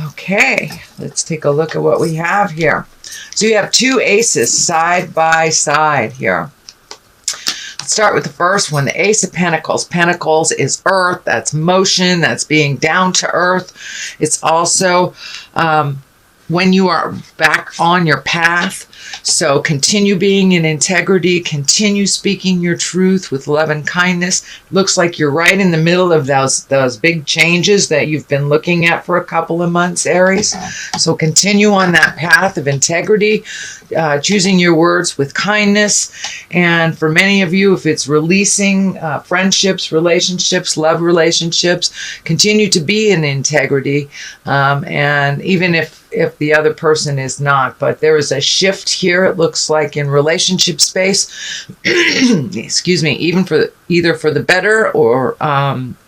Okay, let's take a look at what we have here. So you have two aces side by side here. Let's start with the first one, the Ace of Pentacles. Pentacles is earth, that's motion, that's being down to earth. It's also when you are back on your path. So continue being in integrity, continue speaking your truth with love and kindness. Looks like you're right in the middle of those big changes that you've been looking at for a couple of months, Aries. So continue on that path of integrity, choosing your words with kindness. And for many of you, if it's releasing friendships, relationships, love relationships, continue to be in integrity. And even if the other person is not, but there is a shift here, it looks like, in relationship space. Excuse me, either for the better or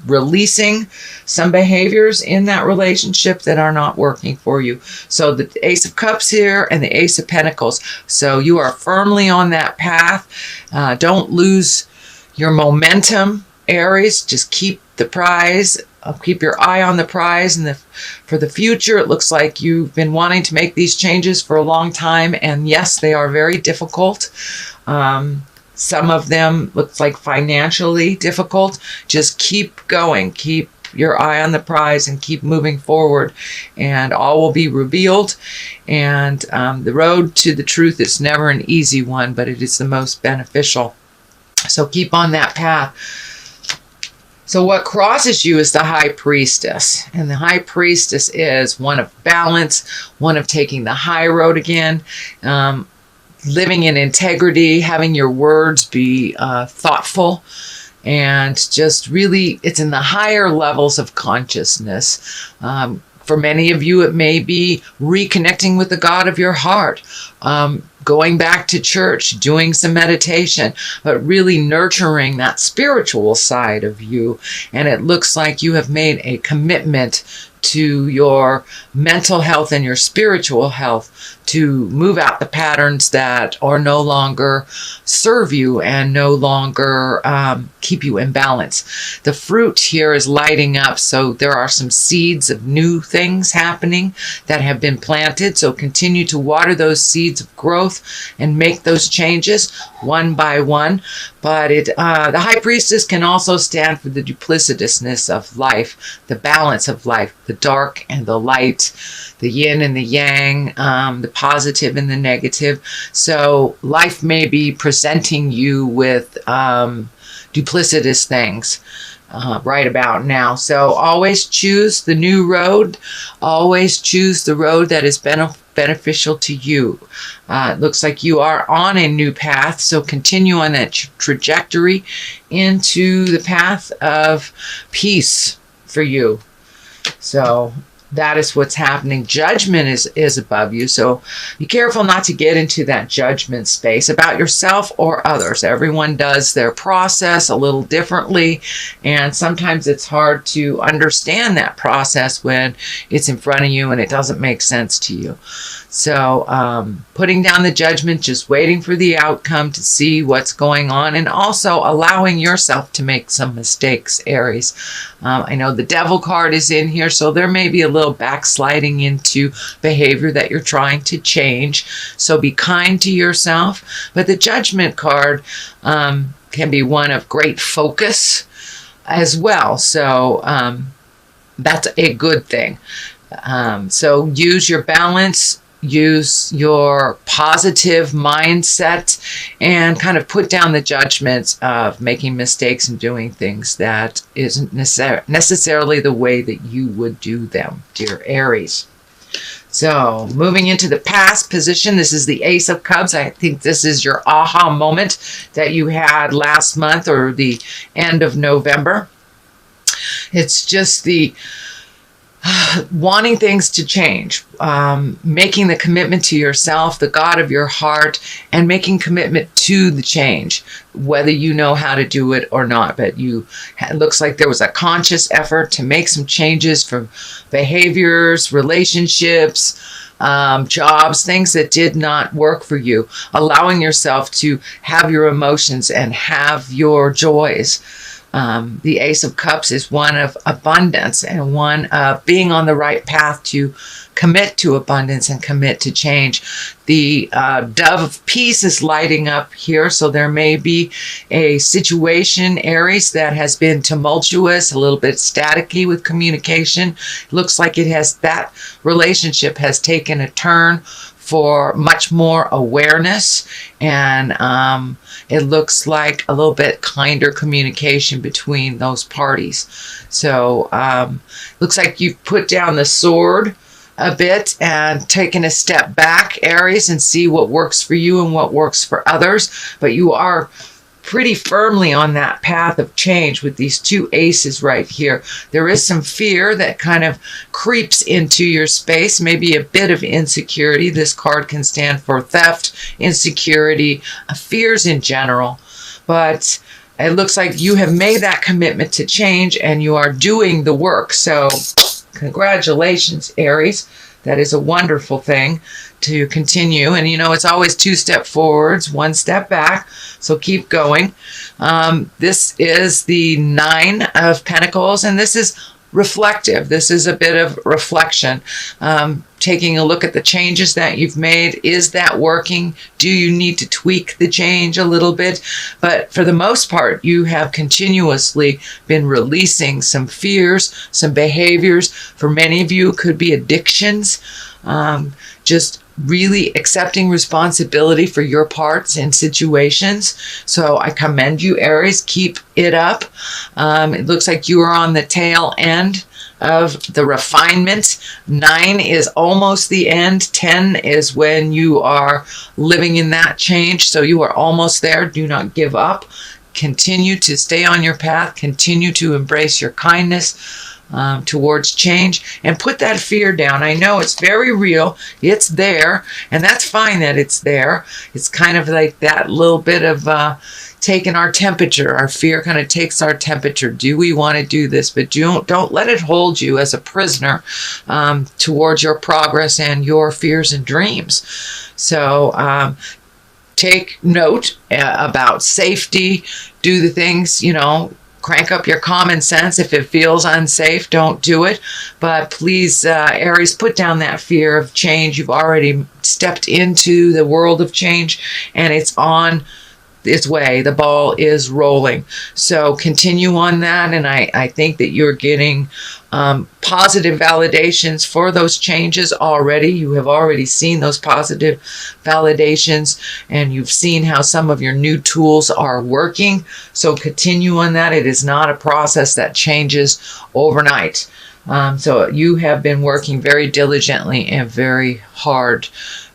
releasing some behaviors in that relationship that are not working for you. So the Ace of Cups here and the Ace of Pentacles. So you are firmly on that path. Don't lose your momentum, Aries. Just keep the prize. Keep your eye on the prize, and for the future, it looks like you've been wanting to make these changes for a long time, and yes, they are very difficult. Some of them looks like financially difficult. Just keep going. Keep your eye on the prize and keep moving forward, and all will be revealed. And the road to the truth is never an easy one, but it is the most beneficial. So keep on that path. So what crosses you is the High Priestess. And the High Priestess is one of balance, one of taking the high road again, living in integrity, having your words be thoughtful, and just really, it's in the higher levels of consciousness. For many of you, it may be reconnecting with the God of your heart, going back to church, doing some meditation, but really nurturing that spiritual side of you. And it looks like you have made a commitment to your mental health and your spiritual health to move out the patterns that are no longer serve you and no longer keep you in balance. The fruit here is lighting up, so there are some seeds of new things happening that have been planted. So continue to water those seeds of growth and make those changes one by one. But the High Priestess can also stand for the duplicitousness of life, the balance of life, the dark and the light, the yin and the yang, the positive and the negative. So life may be presenting you with duplicitous things right about now. So always choose the new road. Always choose the road that is beneficial to you. It looks like you are on a new path, so continue on that trajectory into the path of peace for you. So that is what's happening. Judgment is above you, so be careful not to get into that judgment space about yourself or others. Everyone does their process a little differently, and sometimes it's hard to understand that process when it's in front of you and it doesn't make sense to you. So putting down the judgment, just waiting for the outcome to see what's going on, and also allowing yourself to make some mistakes, Aries. I know the Devil card is in here, so there may be a little backsliding into behavior that you're trying to change. So be kind to yourself. But the Judgment card can be one of great focus as well. So that's a good thing. So use your balance. Use your positive mindset and kind of put down the judgments of making mistakes and doing things that isn't necessarily the way that you would do them, dear Aries. So moving into the past position, this is the Ace of Cups. I think this is your aha moment that you had last month or the end of November. It's just the wanting things to change, making the commitment to yourself, the God of your heart, and making commitment to the change, whether you know how to do it or not. But it looks like there was a conscious effort to make some changes from behaviors, relationships, jobs, things that did not work for you, allowing yourself to have your emotions and have your joys The Ace of Cups is one of abundance and one of being on the right path to commit to abundance and commit to change. The Dove of Peace is lighting up here, so there may be a situation, Aries, that has been tumultuous, a little bit staticky with communication. Looks like that relationship has taken a turn for much more awareness, and it looks like a little bit kinder communication between those parties. So looks like you've put down the sword a bit and taken a step back, Aries, and see what works for you and what works for others. But you are pretty firmly on that path of change with these two aces right here. There is some fear that kind of creeps into your space, maybe a bit of insecurity. This card can stand for theft, insecurity, fears in general. But it looks like you have made that commitment to change and you are doing the work. So congratulations, Aries. That is a wonderful thing to continue. And, you know, it's always 2 steps forwards, 1 step back. So keep going. This is the 9 of Pentacles, and this is reflective. This is a bit of reflection. Taking a look at the changes that you've made. Is that working? Do you need to tweak the change a little bit? But for the most part, you have continuously been releasing some fears, some behaviors. For many of you, it could be addictions. Just really accepting responsibility for your parts in situations. So I commend you, Aries. Keep it up. It looks like you are on the tail end of the refinement. 9 is almost the end. 10 is when you are living in that change. So you are almost there. Do not give up. Continue to stay on your path. Continue to embrace your kindness towards change, and put that fear down. I know it's very real. It's there, and that's fine that it's there. It's kind of like that little bit of taking our temperature. Our fear kind of takes our temperature. Do we want to do this? But don't let it hold you as a prisoner towards your progress and your fears and dreams. So take note about safety. Do the things, you know, crank up your common sense. If it feels unsafe, don't do it. But please, Aries, put down that fear of change. You've already stepped into the world of change, and it's on its way. The ball is rolling. So continue on that, and I think that you're getting positive validations for those changes already. You have already seen those positive validations, and you've seen how some of your new tools are working. So continue on that. It is not a process that changes overnight. So you have been working very diligently and very hard,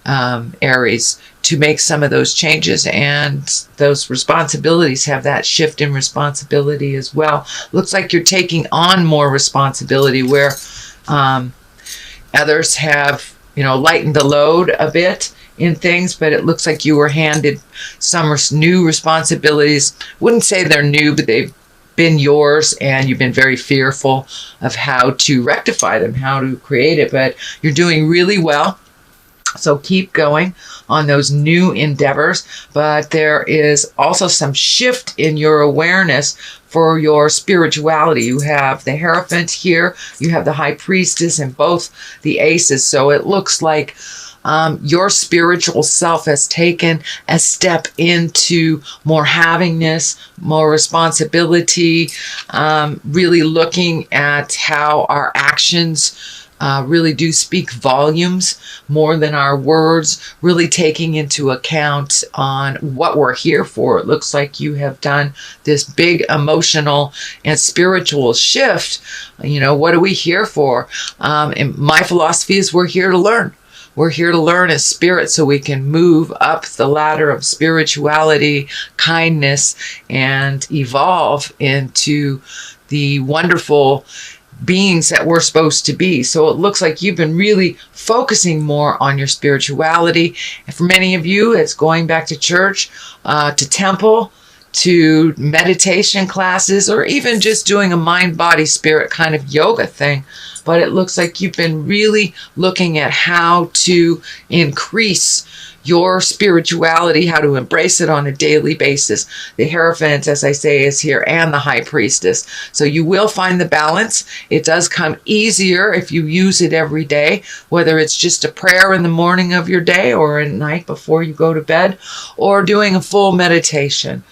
Aries, to make some of those changes, and those responsibilities have that shift in responsibility as well. Looks like you're taking on more responsibility where others have, you know, lightened the load a bit in things, but it looks like you were handed some new responsibilities. Wouldn't say they're new, but they've been yours, and you've been very fearful of how to rectify them, how to create it, but you're doing really well. So keep going on those new endeavors. But there is also some shift in your awareness for your spirituality. You have the Hierophant here, you have the High Priestess, and both the aces. So it looks like your spiritual self has taken a step into more havingness, more responsibility, really looking at how our actions really do speak volumes more than our words, really taking into account on what we're here for. It looks like you have done this big emotional and spiritual shift. You know, what are we here for? And my philosophy is we're here to learn. We're here to learn as spirit so we can move up the ladder of spirituality, kindness, and evolve into the wonderful beings that we're supposed to be. So it looks like you've been really focusing more on your spirituality. And for many of you, it's going back to church, to temple, to meditation classes, or even just doing a mind, body, spirit kind of yoga thing. But it looks like you've been really looking at how to increase your spirituality, how to embrace it on a daily basis. The Hierophant, as I say, is here, and the High Priestess. So you will find the balance. It does come easier if you use it every day, whether it's just a prayer in the morning of your day or at night before you go to bed, or doing a full meditation.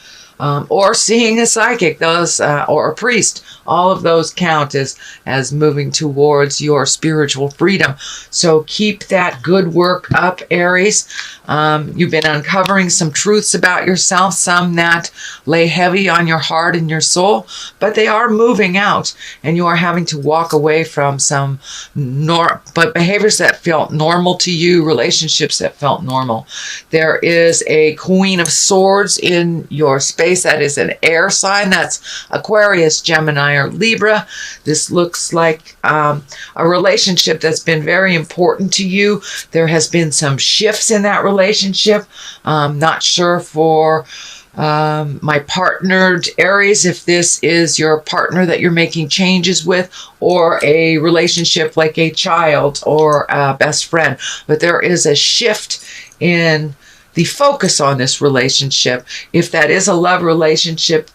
Or seeing a psychic, or a priest. All of those count as moving towards your spiritual freedom. So keep that good work up, Aries. You've been uncovering some truths about yourself, some that lay heavy on your heart and your soul, but they are moving out, and you are having to walk away from some behaviors that felt normal to you, relationships that felt normal. There is a Queen of Swords in your space. That is an air sign. That's Aquarius, Gemini, or Libra. This looks like a relationship that's been very important to you. There has been some shifts in that relationship. Not sure for my partnered Aries, if this is your partner that you're making changes with, or a relationship like a child or a best friend. But there is a shift in the focus on this relationship. If that is a love relationship,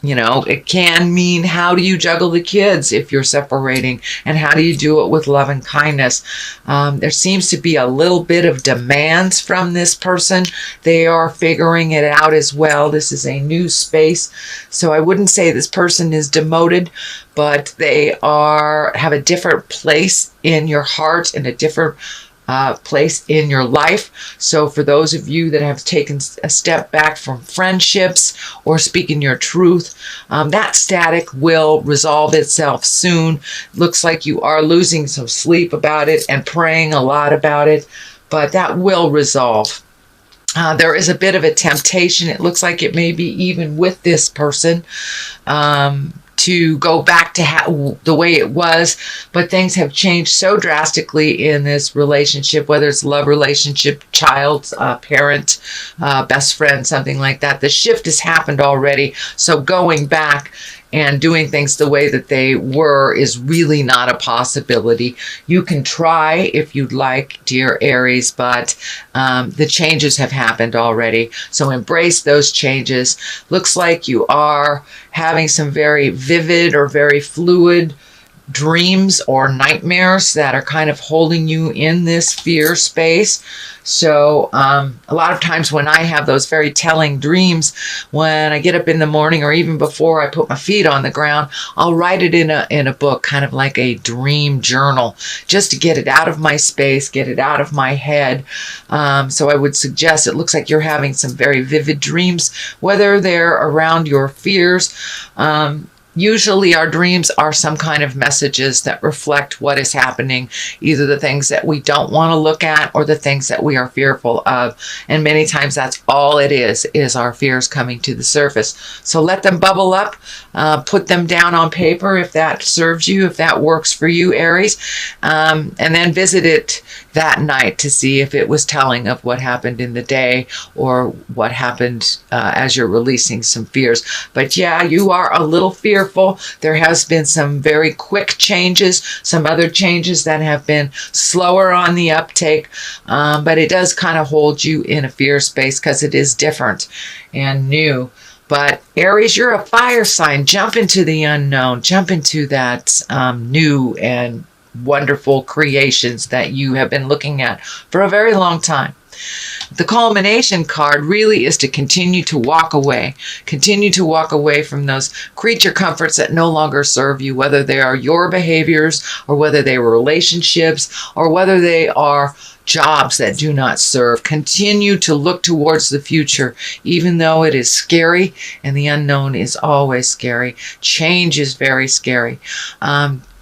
it can mean, how do you juggle the kids if you're separating, and how do you do it with love and kindness? There seems to be a little bit of demands from this person. They are figuring it out as well. This is a new space, so I wouldn't say this person is demoted, but they have a different place in your heart and a different place in your life. So for those of you that have taken a step back from friendships or speaking your truth, that static will resolve itself soon. Looks like you are losing some sleep about it and praying a lot about it, but that will resolve. There is a bit of a temptation. It looks like it may be even with this person, to go back to the way it was, but things have changed so drastically in this relationship, whether it's love relationship, child, parent, best friend, something like that. The shift has happened already, so going back and doing things the way that they were is really not a possibility. You can try if you'd like, dear Aries, but the changes have happened already. So embrace those changes. Looks like you are having some very vivid or very fluid dreams or nightmares that are kind of holding you in this fear space. So a lot of times when I have those very telling dreams, when I get up in the morning or even before I put my feet on the ground, I'll write it in a book, kind of like a dream journal, just to get it out of my space, get it out of my head. So I would suggest, it looks like you're having some very vivid dreams, whether they're around your fears. Usually our dreams are some kind of messages that reflect what is happening, either the things that we don't want to look at or the things that we are fearful of. And many times that's all it is our fears coming to the surface. So let them bubble up, put them down on paper if that serves you, if that works for you, Aries, and then visit it that night to see if it was telling of what happened in the day or what happened as you're releasing some fears. But yeah, you are a little fearful. There has been some very quick changes, some other changes that have been slower on the uptake, but it does kind of hold you in a fear space because it is different and new. But Aries, you're a fire sign. Jump into the unknown. Jump into that new and wonderful creations that you have been looking at for a very long time. The culmination card really is to continue to walk away. Continue to walk away from those creature comforts that no longer serve you, whether they are your behaviors or whether they were relationships or whether they are jobs that do not serve. Continue to look towards the future, even though it is scary, and the unknown is always scary. Change is very scary.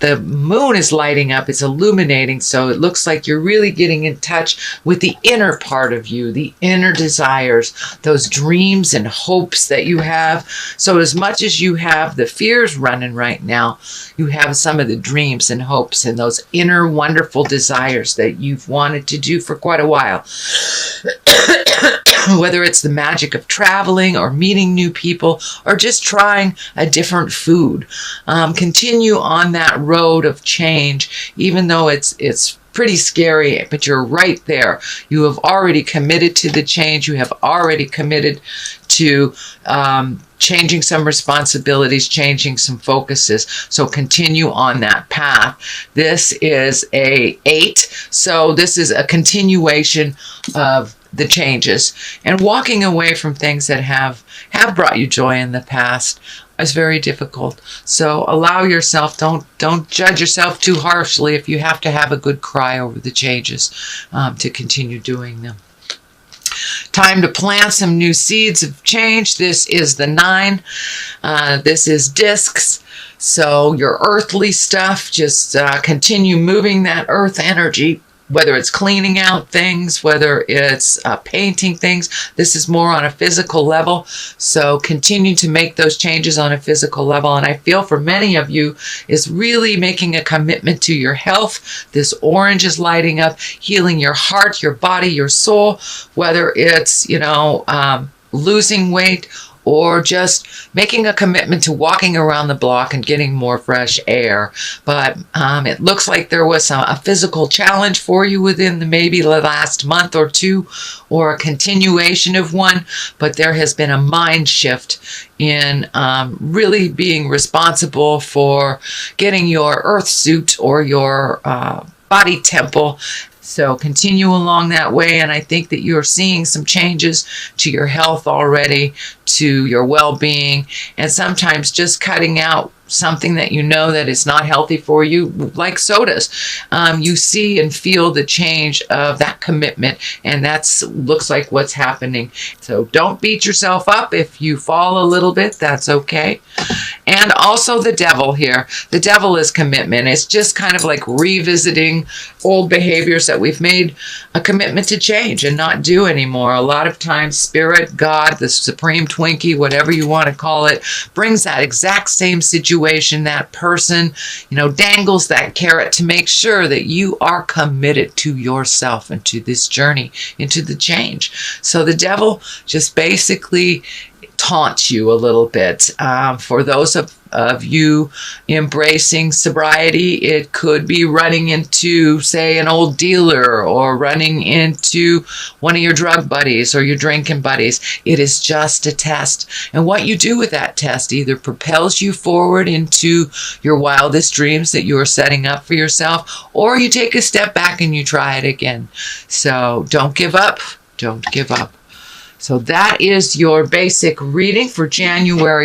The moon is lighting up, it's illuminating, so it looks like you're really getting in touch with the inner part of you, the inner desires, those dreams and hopes that you have. So as much as you have the fears running right now, you have some of the dreams and hopes and those inner wonderful desires that you've wanted to do for quite a while. Whether it's the magic of traveling or meeting new people or just trying a different food. Continue on that road of change, even though it's pretty scary, but you're right there. You have already committed to the change. You have already committed to changing some responsibilities, changing some focuses. So continue on that path. This is a 8. So this is a continuation of the changes and walking away from things that have brought you joy in the past is very difficult. So allow yourself, don't judge yourself too harshly if you have to have a good cry over the changes to continue doing them. Time to plant some new seeds of change. This is the 9. This is discs. So your earthly stuff, just continue moving that earth energy, whether it's cleaning out things, whether it's painting things. This is more on a physical level. So continue to make those changes on a physical level. And I feel for many of you is really making a commitment to your health. This orange is lighting up, healing your heart, your body, your soul, whether it's, losing weight or just making a commitment to walking around the block and getting more fresh air. But it looks like there was a physical challenge for you within maybe the last month or 2, or a continuation of one, but there has been a mind shift in really being responsible for getting your earth suit or your body temple. So continue along that way, and I think that you're seeing some changes to your health already, to your well-being, and sometimes just cutting out something that you know that is not healthy for you, like sodas. You see and feel the change of that commitment, and that's looks like what's happening. So don't beat yourself up if you fall a little bit. That's okay. And also the devil here. The devil is commitment. It's just kind of like revisiting old behaviors that we've made a commitment to change and not do anymore. A lot of times Spirit, God, the Supreme Twinkie, whatever you want to call it, brings that exact same situation, that person, dangles that carrot to make sure that you are committed to yourself and to this journey, into the change. So the devil just basically taunts you a little bit. For those of you embracing sobriety, it could be running into, say, an old dealer, or running into one of your drug buddies or your drinking buddies. It is just a test. And what you do with that test either propels you forward into your wildest dreams that you are setting up for yourself, or you take a step back and you try it again. So don't give up. Don't give up. So that is your basic reading for January